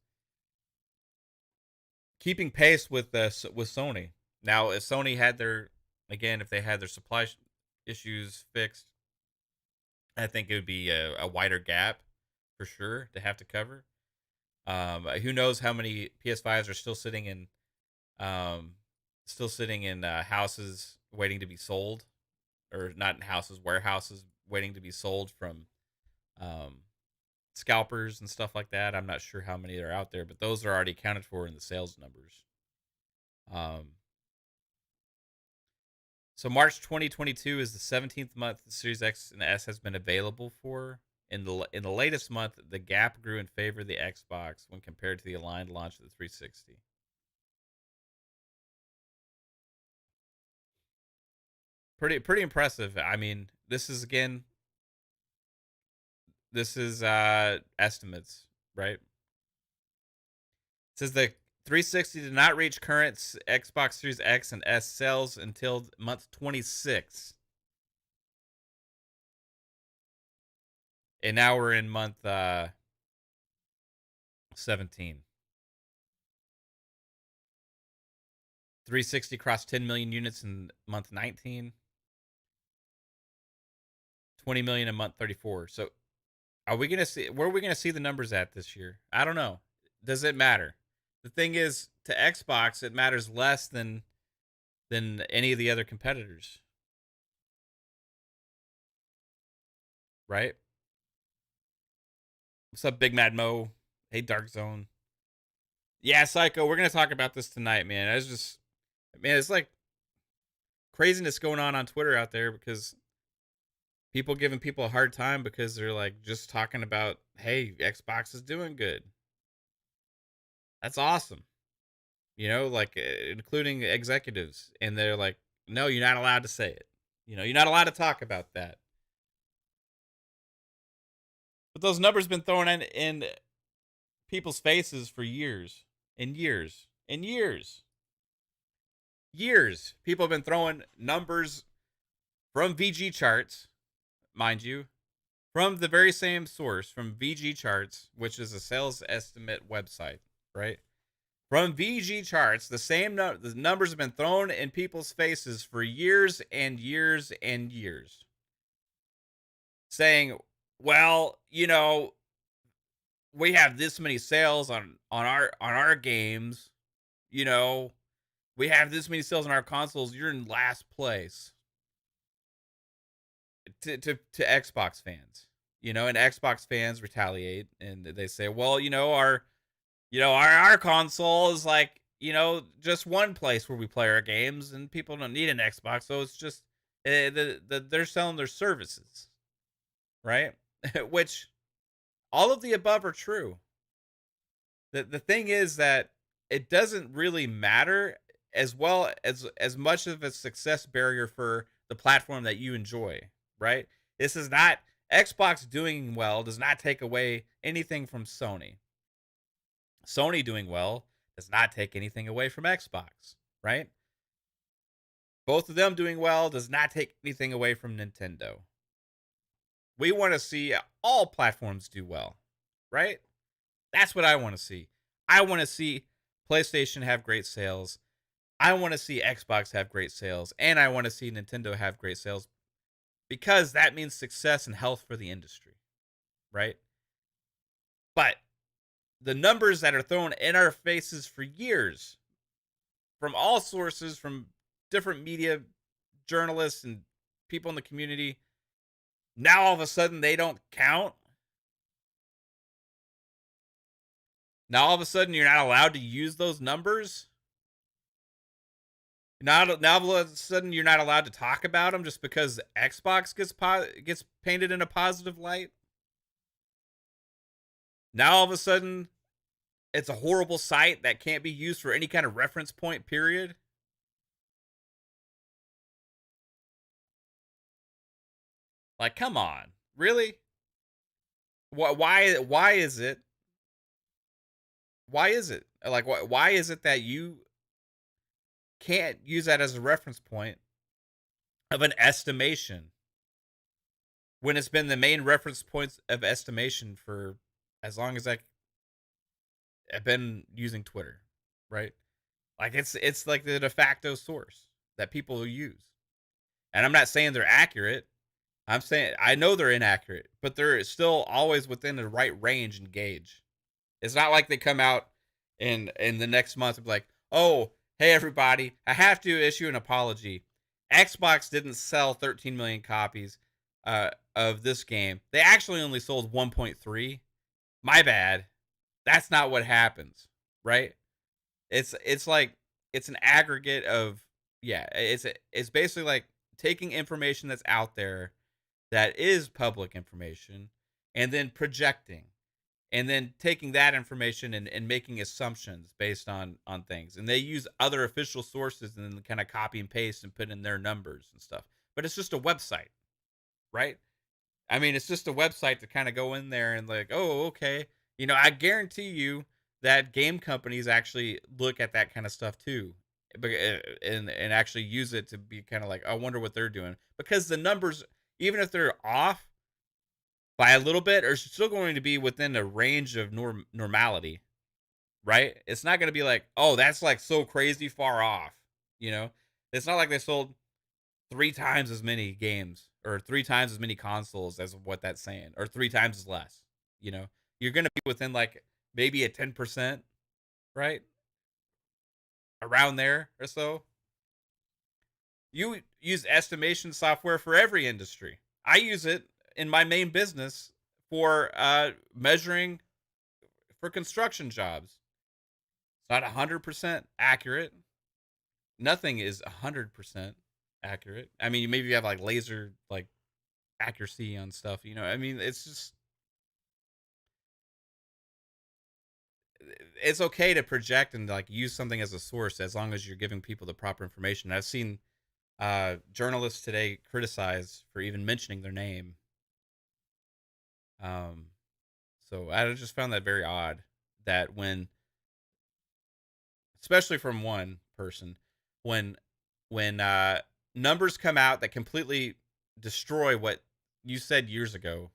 with Sony. Now, if Sony had if they had their supply issues fixed, I think it would be a wider gap for sure to have to cover. Who knows how many PS5s are still sitting in houses waiting to be sold, or not in houses, warehouses waiting to be sold from scalpers and stuff like that. I'm not sure how many are out there, but those are already accounted for in the sales numbers. So March 2022 is the 17th month the Series X and S has been available for. In the latest month, the gap grew in favor of the Xbox when compared to the aligned launch of the 360. Pretty impressive. I mean, this is estimates, right? It says the 360 did not reach current Xbox Series X and S sales until month 26. And now we're in month 17. 360 crossed 10 million units in month 19. 20 million in month 34. So where are we gonna see the numbers at this year? I don't know. Does it matter? The thing is, to Xbox, it matters less than any of the other competitors. Right? What's up, Big Mad Mo? Hey, Dark Zone. Yeah, Psycho, we're gonna talk about this tonight, man. It's like craziness going on Twitter out there, because people giving people a hard time because they're like just talking about, hey, Xbox is doing good. That's awesome. You know, like including executives, and they're like, no, you're not allowed to say it. You know, you're not allowed to talk about that. But those numbers been thrown in people's faces for years and years and years. Years. People have been throwing numbers from VGCHARTZ, mind you, from the very same source, from VGCHARTZ, which is a sales estimate website, right? From VGCHARTZ, the numbers have been thrown in people's faces for years and years and years, saying, well, you know, we have this many sales on our games, you know, we have this many sales on our consoles, you're in last place. To Xbox fans, you know, and Xbox fans retaliate and they say, well, our console is like, you know, just one place where we play our games, and people don't need an Xbox, so it's just they're selling their services, right? Which all of the above are true. The thing is that it doesn't really matter as well as much of a success barrier for the platform that you enjoy, right? This is not Xbox doing well does not take away anything from Sony. Sony doing well does not take anything away from Xbox, right? Both of them doing well does not take anything away from Nintendo. We want to see all platforms do well, right? That's what I want to see. I want to see PlayStation have great sales. I want to see Xbox have great sales. And I want to see Nintendo have great sales because that means success and health for the industry, right? But the numbers that are thrown in our faces for years from all sources, from different media journalists and people in the community, now all of a sudden they don't count. Now all of a sudden you're not allowed to use those numbers. Now all of a sudden you're not allowed to talk about them just because Xbox gets painted in a positive light. Now all of a sudden it's a horrible site that can't be used for any kind of reference point, period. Like, come on. Really? Why is it? Why is it? Like, why is it that you can't use that as a reference point of an estimation when it's been the main reference points of estimation for as long as I've been using Twitter, right? Like it's like the de facto source that people use. And I'm not saying they're accurate. I'm saying I know they're inaccurate, but they're still always within the right range and gauge. It's not like they come out in the next month and be like, oh, hey everybody, I have to issue an apology. Xbox didn't sell 13 million copies of this game. They actually only sold 1.3. My bad. That's not what happens, right? It's like it's an aggregate of it's basically like taking information that's out there that is public information and then projecting and then taking that information and making assumptions based on things. And they use other official sources and then kind of copy and paste and put in their numbers and stuff. But it's just a website, right? I mean, it's just a website to kind of go in there and like, oh, okay. You know, I guarantee you that game companies actually look at that kind of stuff too, and actually use it to be kind of like, I wonder what they're doing, because the numbers, even if they're off by a little bit, are still going to be within a range of normality, right? It's not going to be like, oh, that's like so crazy far off, you know. It's not like they sold 3 times as many games or 3 times as many consoles as what that's saying, or 3 times as less. You know, you're going to be within like maybe a 10%, right? Around there or so. You use estimation software for every industry. I use it in my main business for measuring for construction jobs. It's not 100% accurate. Nothing is 100% accurate. I mean, maybe you have like laser like accuracy on stuff, you know. I mean, it's okay to project and like use something as a source as long as you're giving people the proper information. I've seen journalists today criticized for even mentioning their name. Um so I just found that very odd that when, especially from one person, when when numbers come out that completely destroy what you said years ago,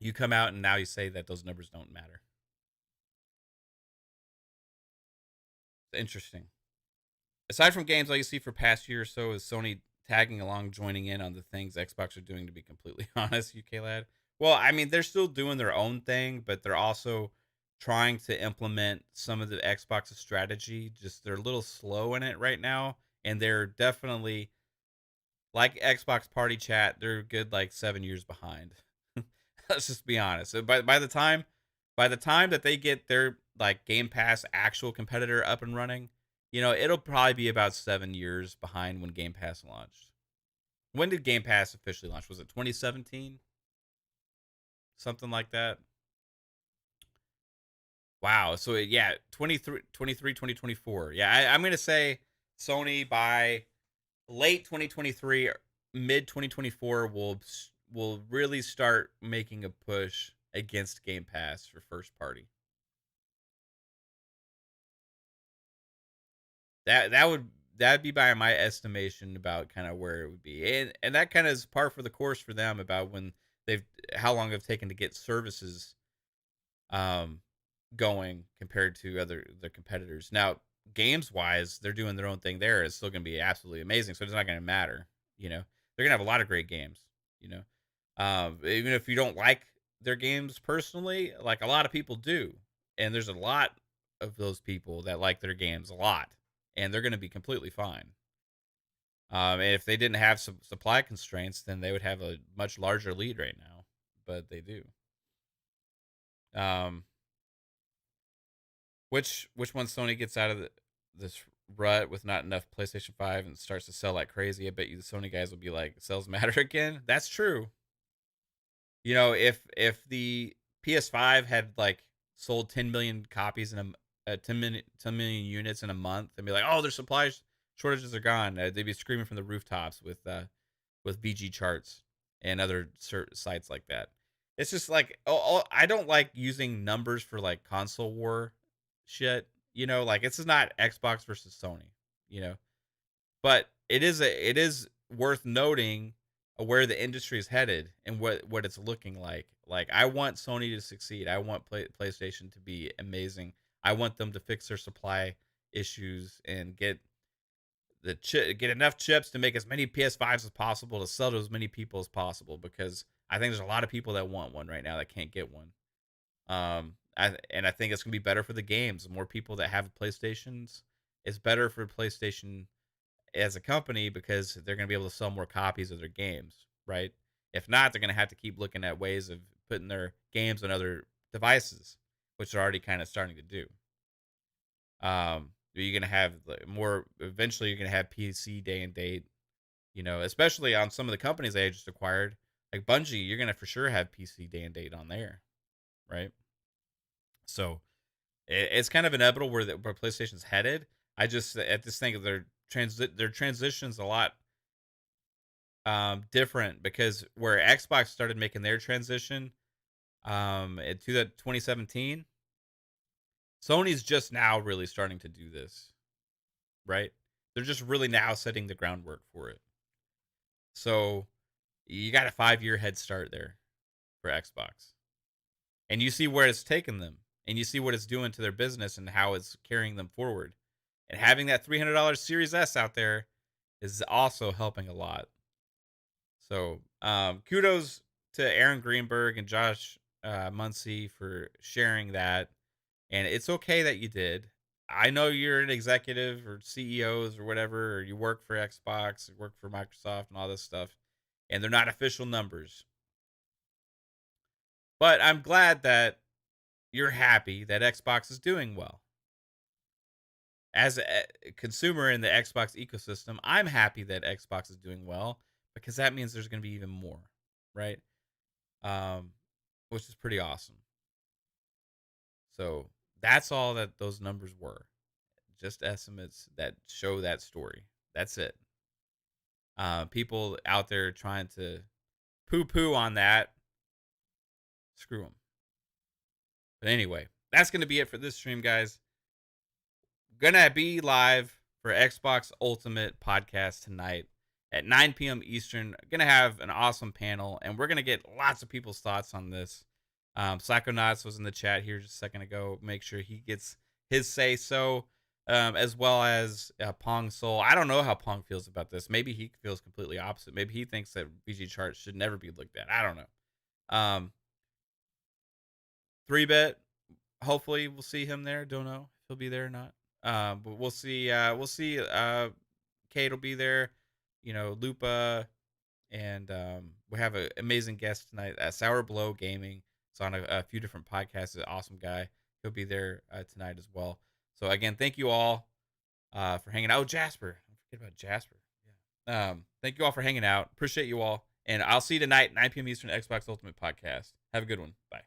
you come out and now you say that those numbers don't matter. It's interesting. Aside from games, all you see for past year or so is Sony tagging along, joining in on the things Xbox are doing. To be completely honest, UK lad. Well, I mean, they're still doing their own thing, but they're also trying to implement some of the Xbox's strategy. Just they're a little slow in it right now, and they're definitely like Xbox Party Chat. They're good like 7 years behind. Let's just be honest. So by the time that they get their like Game Pass actual competitor up and running, you know, it'll probably be about 7 years behind when Game Pass launched. When did Game Pass officially launch? Was it 2017? Something like that. Wow. So yeah, 2024. Yeah, I'm going to say Sony by late 2023, mid 2024 will really start making a push against Game Pass for first party. that'd be by my estimation about kind of where it would be, and that kind of is par for the course for them about when they've how long they've taken to get services um going compared to other competitors. Now, games wise, they're doing their own thing there. It's still going to be absolutely amazing. So it's not going to matter. You know, they're going to have a lot of great games. You know, even if you don't like their games personally, like a lot of people do, and there's a lot of those people that like their games a lot, and they're going to be completely fine. And if they didn't have some supply constraints, then they would have a much larger lead right now, but they do. Um, which one Sony gets out of this rut with not enough PlayStation 5 and starts to sell like crazy? I bet you the Sony guys will be like, sales matter again. That's true. You know, if the PS5 had like sold 10 million copies in a 10 million units in a month, and be like, oh, their supply shortages are gone. They'd be screaming from the rooftops with VGCHARTZ and other sites like that. It's just like, I don't like using numbers for like console war shit. You know, like this is not Xbox versus Sony. You know, but it is worth noting where the industry is headed and what it's looking like. Like I want Sony to succeed. I want PlayStation to be amazing. I want them to fix their supply issues and get get enough chips to make as many PS5s as possible to sell to as many people as possible, because I think there's a lot of people that want one right now that can't get one. I think it's gonna be better for the games. The more people that have PlayStations, it's better for PlayStation as a company because they're gonna be able to sell more copies of their games, right? If not, they're gonna have to keep looking at ways of putting their games on other devices, which they're already kind of starting to do. You're gonna have more. Eventually, you're gonna have PC day and date. You know, especially on some of the companies they just acquired, like Bungie. You're gonna for sure have PC day and date on there, right? So it's kind of inevitable where PlayStation's headed. I just think their transition's a lot different, because where Xbox started making their transition into the 2017, Sony's just now really starting to do this, right? They're just really now setting the groundwork for it. So you got a 5-year head start there for Xbox. And you see where it's taken them, and you see what it's doing to their business and how it's carrying them forward. And having that $300 Series S out there is also helping a lot. So kudos to Aaron Greenberg and Josh Muncie for sharing that. And it's okay that you did. I know you're an executive or CEOs or whatever, or you work for Xbox, you work for Microsoft and all this stuff, and they're not official numbers. But I'm glad that you're happy that Xbox is doing well. As a consumer in the Xbox ecosystem, I'm happy that Xbox is doing well, because that means there's going to be even more, right? Um, which is pretty awesome. So that's all that those numbers were. Just estimates that show that story. That's it. People out there trying to poo on that, screw them. But anyway, that's going to be it for this stream, guys. Gonna be live for Xbox Ultimate Podcast tonight at 9 p.m. Eastern. Gonna have an awesome panel, and we're gonna get lots of people's thoughts on this. Psychonauts was in the chat here just a second ago. Make sure he gets his say so, as well as Pong Soul. I don't know how Pong feels about this. Maybe he feels completely opposite. Maybe he thinks that VGCHARTZ should never be looked at. I don't know. 3-bit. Hopefully, we'll see him there. Don't know if he'll be there or not. But we'll see. We'll see. Kate will be there. You know, Lupa, and we have an amazing guest tonight. Sour Blow Gaming. It's on a few different podcasts. An awesome guy. He'll be there tonight as well. So again, thank you all for hanging out. Oh, Jasper. Don't forget about Jasper. Yeah. Thank you all for hanging out. Appreciate you all. And I'll see you tonight, 9 p.m. Eastern, Xbox Ultimate Podcast. Have a good one. Bye.